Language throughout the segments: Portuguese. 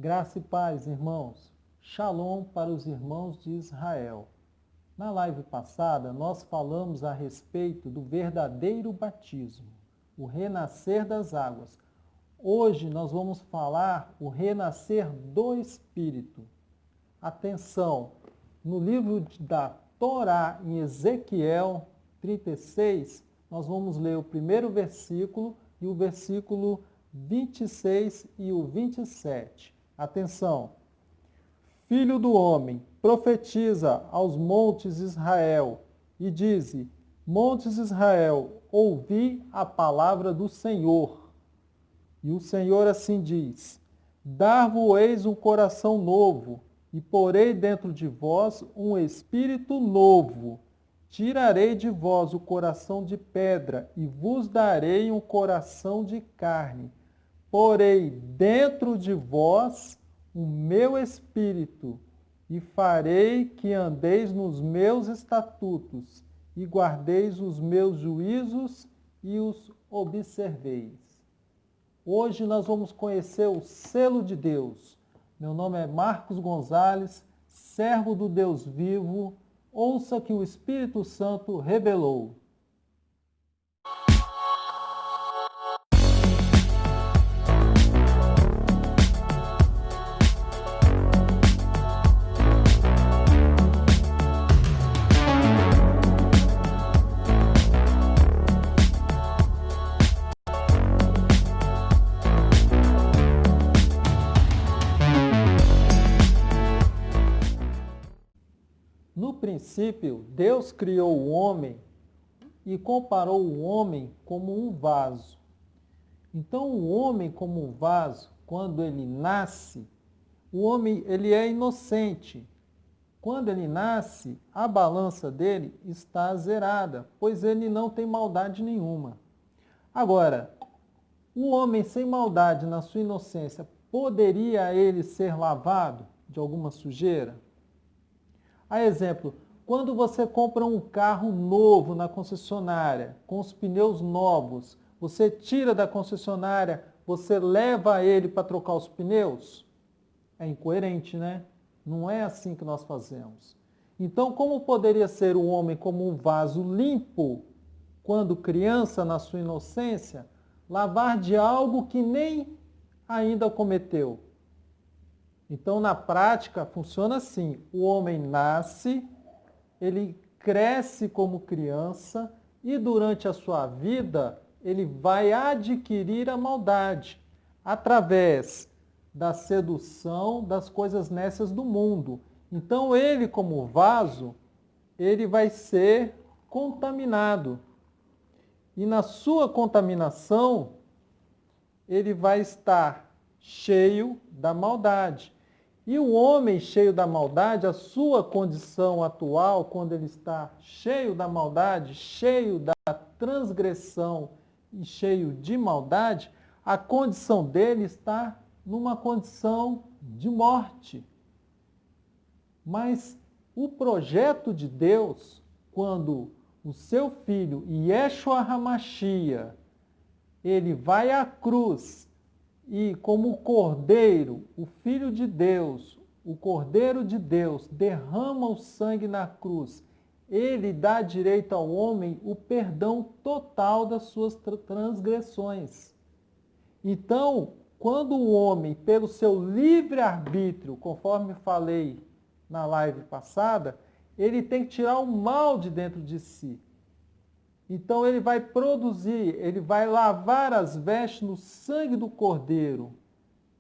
Graça e paz, irmãos. Shalom para os irmãos de Israel. Na live passada, nós falamos a respeito do verdadeiro batismo, o renascer das águas. Hoje nós vamos falar o renascer do Espírito. Atenção, no livro da Torá, em Ezequiel 36, nós vamos ler o primeiro versículo e o versículo 26 e o 27. Atenção! Filho do homem, profetiza aos montes Israel e dize: Montes Israel, ouvi a palavra do Senhor. E o Senhor assim diz: Dar-vos-eis um coração novo, e porei dentro de vós um espírito novo. Tirarei de vós o coração de pedra, e vos darei um coração de carne. Porei dentro de vós o meu espírito, e farei que andeis nos meus estatutos, e guardeis os meus juízos e os observeis. Hoje nós vamos conhecer o selo de Deus. Meu nome é Marcos Gonzalez, servo do Deus vivo. Ouça que o Espírito Santo revelou. No princípio, Deus criou o homem e comparou o homem como um vaso. Então, o homem como um vaso, quando ele nasce, o homem ele é inocente. Quando ele nasce, a balança dele está zerada, pois ele não tem maldade nenhuma. Agora, o homem sem maldade na sua inocência, poderia ele ser lavado de alguma sujeira? A exemplo, quando você compra um carro novo na concessionária, com os pneus novos, você tira da concessionária, você leva ele para trocar os pneus? É incoerente, né? Não é assim que nós fazemos. Então, como poderia ser o homem como um vaso limpo, quando criança, na sua inocência, lavar de algo que nem ainda cometeu? Então, na prática, funciona assim: o homem nasce, ele cresce como criança e durante a sua vida ele vai adquirir a maldade através da sedução das coisas nécias do mundo. Então, ele como vaso, ele vai ser contaminado. E na sua contaminação, ele vai estar cheio da maldade. E o homem cheio da maldade, a sua condição atual, quando ele está cheio da maldade, cheio da transgressão e cheio de maldade, a condição dele está numa condição de morte. Mas o projeto de Deus, quando o seu filho, Yeshua HaMashiach, ele vai à cruz, e como cordeiro, o Filho de Deus, o Cordeiro de Deus, derrama o sangue na cruz, ele dá direito ao homem o perdão total das suas transgressões. Então, quando o homem, pelo seu livre-arbítrio, conforme falei na live passada, ele tem que tirar o mal de dentro de si. Então ele vai produzir, ele vai lavar as vestes no sangue do cordeiro,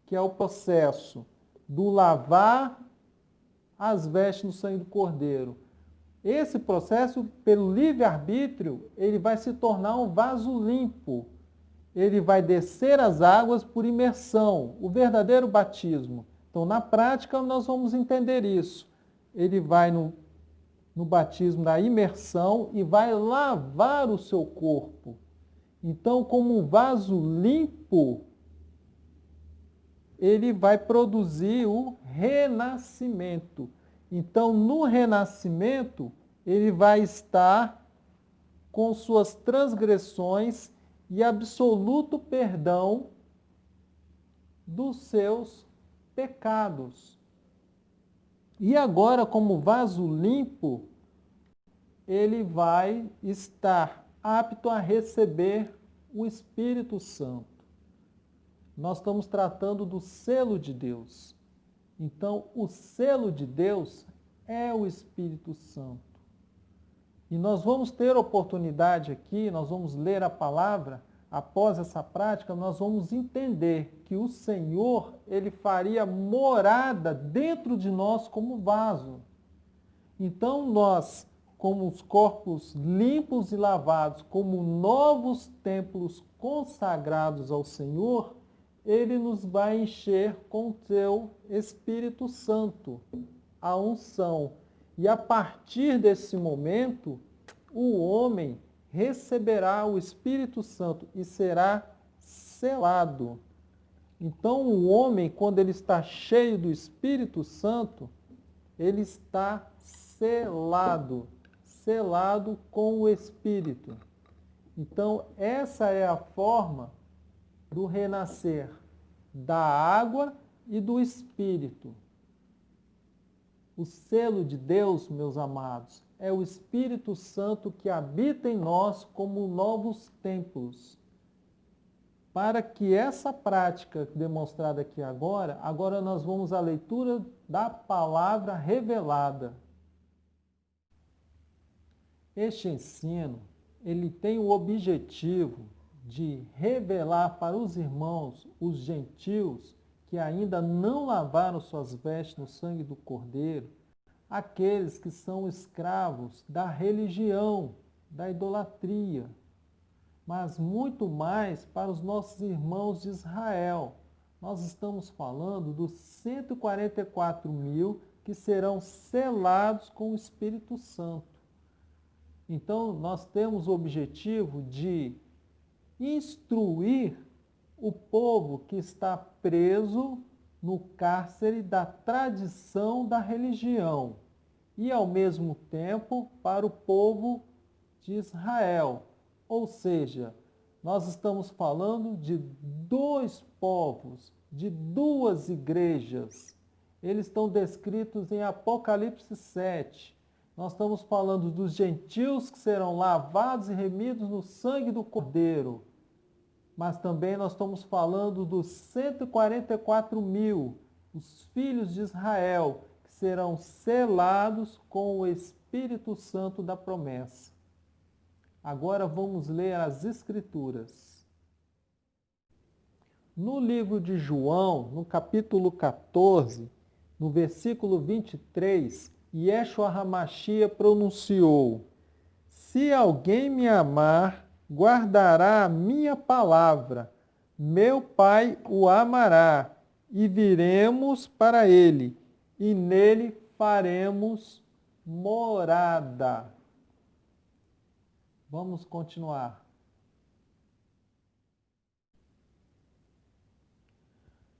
que é o processo do lavar as vestes no sangue do cordeiro. Esse processo, pelo livre-arbítrio, ele vai se tornar um vaso limpo. Ele vai descer as águas por imersão, o verdadeiro batismo. Então, na prática, nós vamos entender isso. Ele vai no batismo da imersão e vai lavar o seu corpo. Então, como um vaso limpo, ele vai produzir o renascimento. Então, no renascimento, ele vai estar com suas transgressões e absoluto perdão dos seus pecados. E agora, como vaso limpo, ele vai estar apto a receber o Espírito Santo. Nós estamos tratando do selo de Deus. Então, o selo de Deus é o Espírito Santo. E nós vamos ter oportunidade aqui, nós vamos ler a palavra, após essa prática, nós vamos entender que o Senhor, ele faria morada dentro de nós como vaso. Então, nós, como os corpos limpos e lavados, como novos templos consagrados ao Senhor, ele nos vai encher com o seu Espírito Santo, a unção. E a partir desse momento, o homem receberá o Espírito Santo e será selado. Então, o homem, quando ele está cheio do Espírito Santo, ele está selado, selado com o Espírito. Então, essa é a forma do renascer da água e do Espírito. O selo de Deus, meus amados, é o Espírito Santo que habita em nós como novos templos. Para que essa prática demonstrada aqui agora nós vamos à leitura da palavra revelada. Este ensino, ele tem o objetivo de revelar para os irmãos, os gentios, que ainda não lavaram suas vestes no sangue do Cordeiro, aqueles que são escravos da religião, da idolatria, mas muito mais para os nossos irmãos de Israel. Nós estamos falando dos 144 mil que serão selados com o Espírito Santo. Então, nós temos o objetivo de instruir o povo que está preso no cárcere da tradição da religião e, ao mesmo tempo, para o povo de Israel. Ou seja, nós estamos falando de dois povos, de duas igrejas. Eles estão descritos em Apocalipse 7. Nós estamos falando dos gentios que serão lavados e remidos no sangue do Cordeiro. Mas também nós estamos falando dos 144 mil, os filhos de Israel, que serão selados com o Espírito Santo da promessa. Agora vamos ler as Escrituras. No livro de João, no capítulo 14, no versículo 23, Yeshua HaMashiach pronunciou: "Se alguém me amar, guardará a minha palavra, meu Pai o amará, e viremos para ele, e nele faremos morada." Vamos continuar.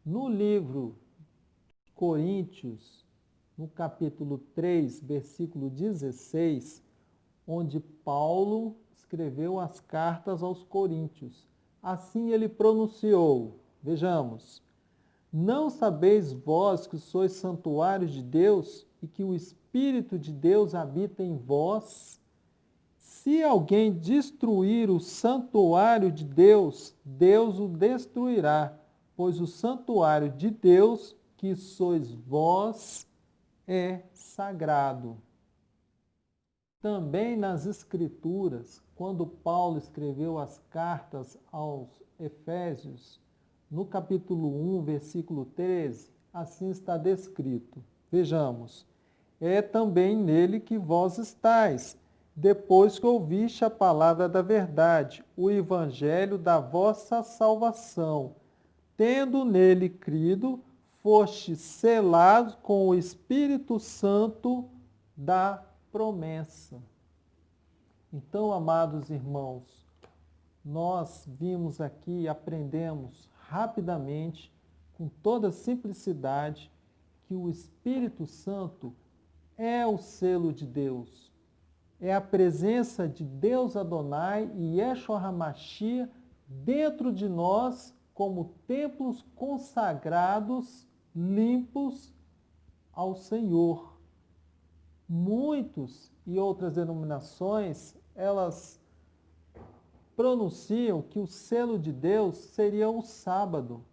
No livro de Coríntios, no capítulo 3, versículo 16, onde Paulo escreveu as cartas aos Coríntios. Assim ele pronunciou, vejamos: "Não sabeis vós que sois santuário de Deus e que o Espírito de Deus habita em vós? Se alguém destruir o santuário de Deus, Deus o destruirá, pois o santuário de Deus, que sois vós, é sagrado." Também nas Escrituras, quando Paulo escreveu as cartas aos Efésios, no capítulo 1, versículo 13, assim está descrito. Vejamos: "É também nele que vós estáis, depois que ouviste a palavra da verdade, o evangelho da vossa salvação. Tendo nele crido, fostes selados com o Espírito Santo da promessa." Então, amados irmãos, nós vimos aqui e aprendemos rapidamente, com toda simplicidade, que o Espírito Santo é o selo de Deus. É a presença de Deus Adonai e Yeshua HaMashiach dentro de nós como templos consagrados limpos ao Senhor. Muitos e outras denominações, elas pronunciam que o selo de Deus seria o sábado,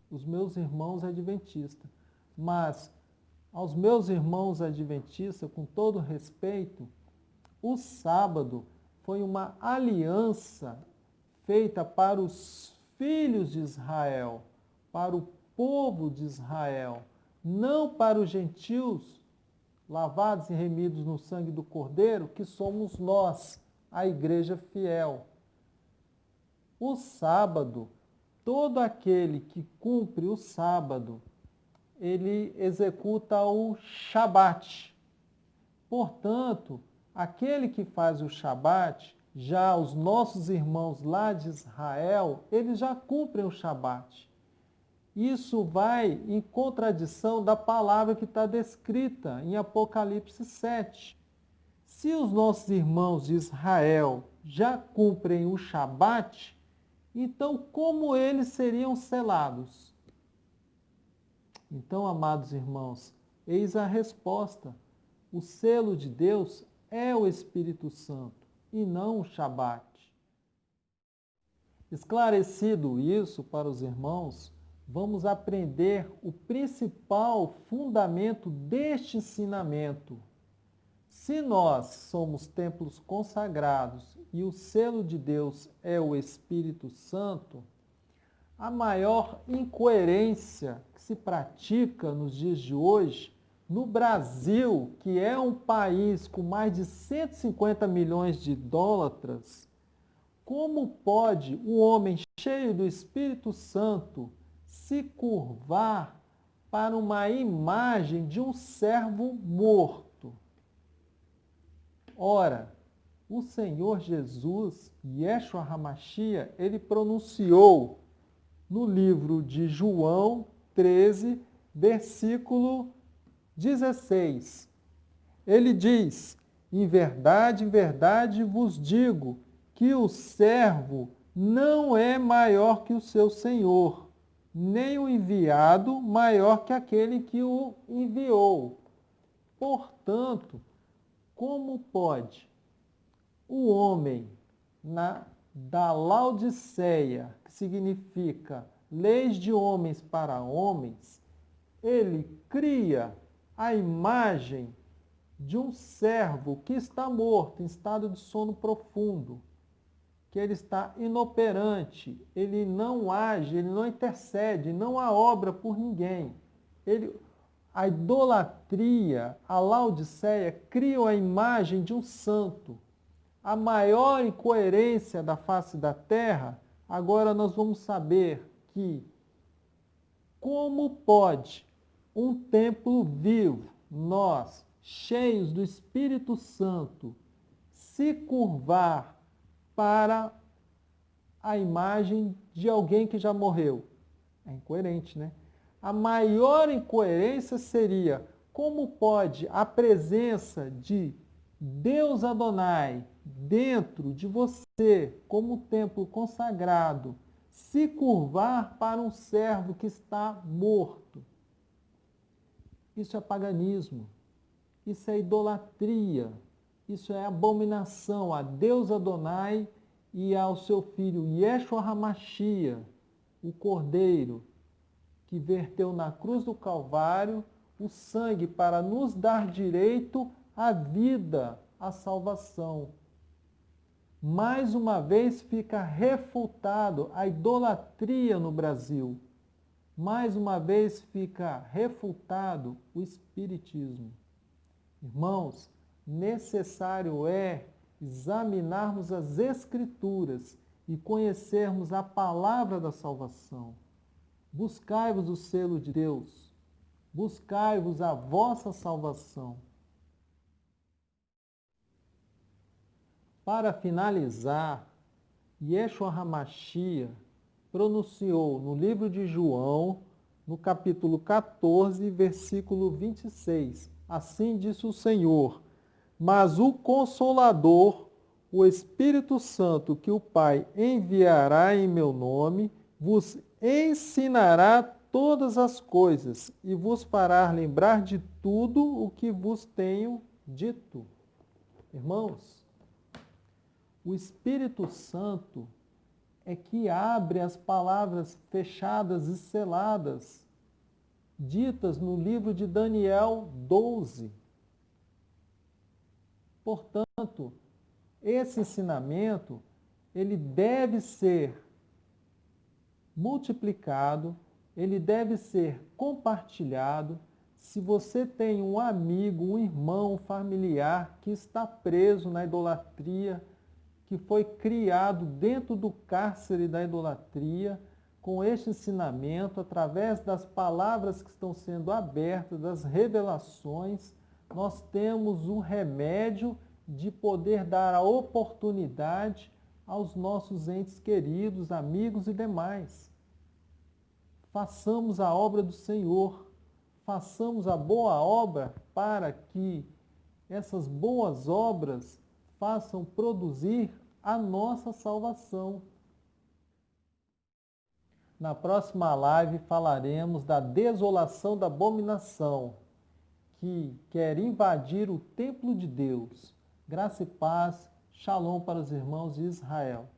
os meus irmãos adventistas. Mas, aos meus irmãos adventistas, com todo respeito, o sábado foi uma aliança feita para os filhos de Israel, para o povo de Israel, não para os gentios, lavados e remidos no sangue do Cordeiro, que somos nós, a igreja fiel. O sábado, todo aquele que cumpre o sábado, ele executa o Shabat. Portanto, aquele que faz o Shabat, já os nossos irmãos lá de Israel, eles já cumprem o Shabat. Isso vai em contradição da palavra que está descrita em Apocalipse 7. Se os nossos irmãos de Israel já cumprem o Shabat, então como eles seriam selados? Então, amados irmãos, eis a resposta. O selo de Deus é o Espírito Santo e não o Shabat. Esclarecido isso para os irmãos, vamos aprender o principal fundamento deste ensinamento. Se nós somos templos consagrados e o selo de Deus é o Espírito Santo, a maior incoerência que se pratica nos dias de hoje, no Brasil, que é um país com mais de 150 milhões de idólatras, como pode um homem cheio do Espírito Santo se curvar para uma imagem de um servo morto? Ora, o Senhor Jesus, Yeshua HaMashiach, ele pronunciou no livro de João 13, versículo 16. Ele diz: em verdade vos digo que o servo não é maior que o seu senhor, nem o enviado maior que aquele que o enviou. Portanto, como pode o homem da Laodiceia, que significa leis de homens para homens, ele cria a imagem de um servo que está morto, em estado de sono profundo, que ele está inoperante, ele não age, ele não intercede, não há obra por ninguém. A idolatria, a Laodiceia, cria a imagem de um santo. A maior incoerência da face da terra, agora nós vamos saber que como pode um templo vivo, nós, cheios do Espírito Santo, se curvar para a imagem de alguém que já morreu? É incoerente, né? A maior incoerência seria como pode a presença de Deus Adonai dentro de você, como templo consagrado, se curvar para um servo que está morto? Isso é paganismo, isso é idolatria, isso é abominação a Deus Adonai e ao seu filho Yeshua HaMashiach, o Cordeiro, que verteu na cruz do Calvário o sangue para nos dar direito à vida, à salvação. Mais uma vez fica refutado a idolatria no Brasil. Mais uma vez fica refutado o espiritismo. Irmãos, necessário é examinarmos as Escrituras e conhecermos a palavra da salvação. Buscai-vos o selo de Deus, buscai-vos a vossa salvação. Para finalizar, Yeshua HaMashiach pronunciou no livro de João, no capítulo 14, versículo 26. Assim disse o Senhor: mas o Consolador, o Espírito Santo, que o Pai enviará em meu nome, vos ensinará todas as coisas e vos fará lembrar de tudo o que vos tenho dito. Irmãos, o Espírito Santo é que abre as palavras fechadas e seladas, ditas no livro de Daniel 12. Portanto, esse ensinamento, ele deve ser multiplicado, ele deve ser compartilhado. Se você tem um amigo, um irmão, um familiar que está preso na idolatria, que foi criado dentro do cárcere da idolatria, com este ensinamento, através das palavras que estão sendo abertas, das revelações, nós temos um remédio de poder dar a oportunidade aos nossos entes queridos, amigos e demais. Façamos a obra do Senhor, façamos a boa obra para que essas boas obras façam produzir a nossa salvação. Na próxima live falaremos da desolação da abominação, que quer invadir o templo de Deus. Graça e paz, shalom para os irmãos de Israel.